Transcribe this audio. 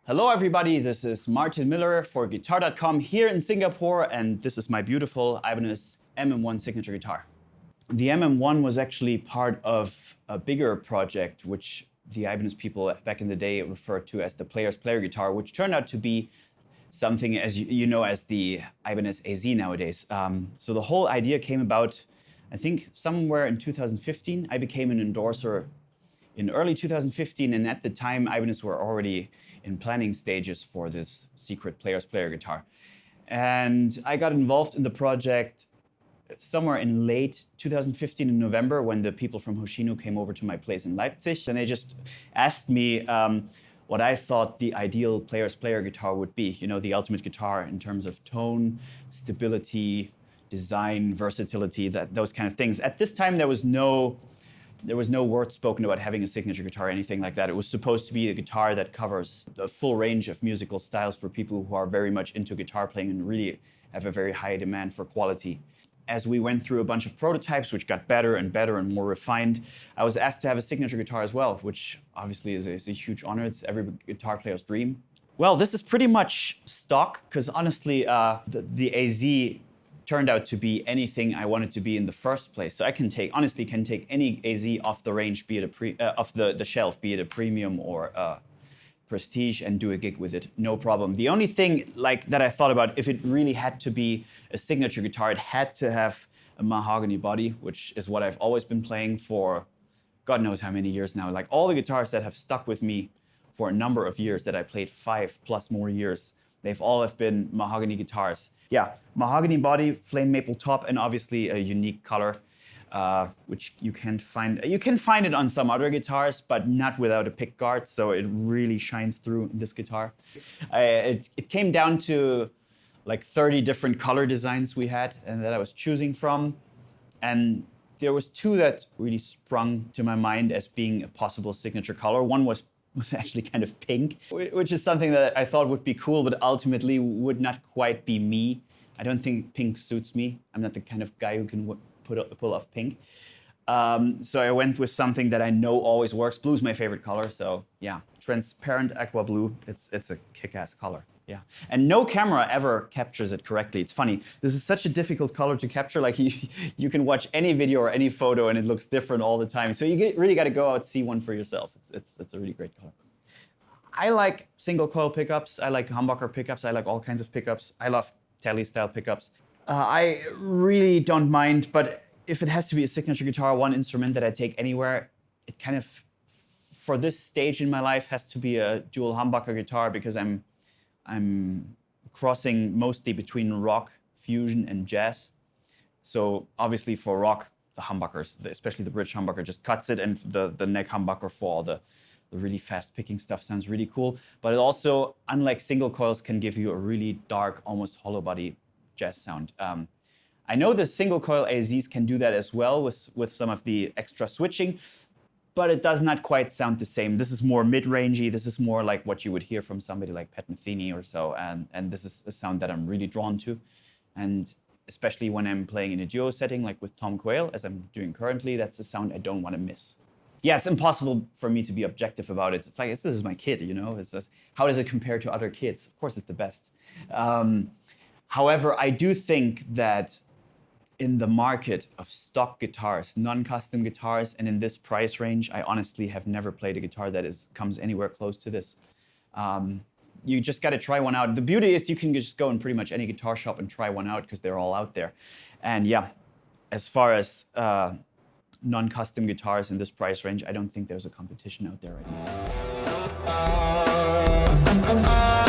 Hello everybody, this is Martin Miller for Guitar.com here in Singapore, and this is my beautiful Ibanez MM-1 signature guitar. The MM-1 was actually part of a bigger project which the Ibanez people back in the day referred to as the Player's Player guitar, which turned out to be something as you know as the Ibanez AZ nowadays. So the whole idea came about, I think, somewhere in 2015. I became an endorser in early 2015, and at the time, Ibanez were already in planning stages for this secret Player's Player guitar. And I got involved in the project somewhere in late 2015 in November when the people from Hoshino came over to my place in Leipzig, and they just asked me what I thought the ideal Player's Player guitar would be. You know, the ultimate guitar in terms of tone, stability, design, versatility, those kind of things. At this time, there was no word spoken about having a signature guitar or anything like that. It was supposed to be a guitar that covers the full range of musical styles for people who are very much into guitar playing and really have a very high demand for quality. As we went through a bunch of prototypes, which got better and better and more refined, I was asked to have a signature guitar as well, which obviously is a huge honor. It's every guitar player's dream. Well, this is pretty much stock, because honestly, the AZ turned out to be anything I wanted to be in the first place. So I honestly can take any AZ off the range, be it off the shelf, be it a premium or a prestige, and do a gig with it, no problem. The only thing that I thought about, if it really had to be a signature guitar, it had to have a mahogany body, which is what I've always been playing for God knows how many years now. Like all the guitars that have stuck with me for a number of years, that I played 5+ more years, they've all have been mahogany guitars. Yeah, mahogany body, flame maple top, and obviously a unique color, which you can find. You can find it on some other guitars, but not without a pick guard. So it really shines through in this guitar. It came down to like 30 different color designs we had, and that I was choosing from, and there was 2 that really sprung to my mind as being a possible signature color. One was actually kind of pink, which is something that I thought would be cool, but ultimately would not quite be me. I don't think pink suits me. I'm not the kind of guy who can pull off pink. So I went with something that I know always works. Blue's my favorite color, so yeah, transparent aqua blue. It's a kick-ass color. Yeah, and no camera ever captures it correctly. It's funny. This is such a difficult color to capture. Like you can watch any video or any photo and it looks different all the time. So you really got to go out, see one for yourself. It's a really great color. I like single coil pickups. I like humbucker pickups. I like all kinds of pickups. I love Tele style pickups. I really don't mind, but if it has to be a signature guitar, one instrument that I take anywhere, it kind of, for this stage in my life, has to be a dual humbucker guitar, because I'm crossing mostly between rock, fusion, and jazz. So obviously for rock, the humbuckers, especially the bridge humbucker, just cuts it, and the neck humbucker for all the really fast picking stuff sounds really cool. But it also, unlike single coils, can give you a really dark, almost hollow body jazz sound. I know the single coil AZs can do that as well with some of the extra switching, but it does not quite sound the same. This is more mid-rangey. This is more like what you would hear from somebody like Pat Metheny or so. And this is a sound that I'm really drawn to. And especially when I'm playing in a duo setting, like with Tom Quayle, as I'm doing currently, that's a sound I don't want to miss. Yeah, it's impossible for me to be objective about it. It's like, this is my kid, you know? It's just, how does it compare to other kids? Of course, it's the best. However, I do think that in the market of stock guitars, non-custom guitars, and in this price range, I honestly have never played a guitar that comes anywhere close to this. You just got to try one out. The beauty is you can just go in pretty much any guitar shop and try one out, because they're all out there. And yeah, as far as non-custom guitars in this price range, I don't think there's a competition out there right now.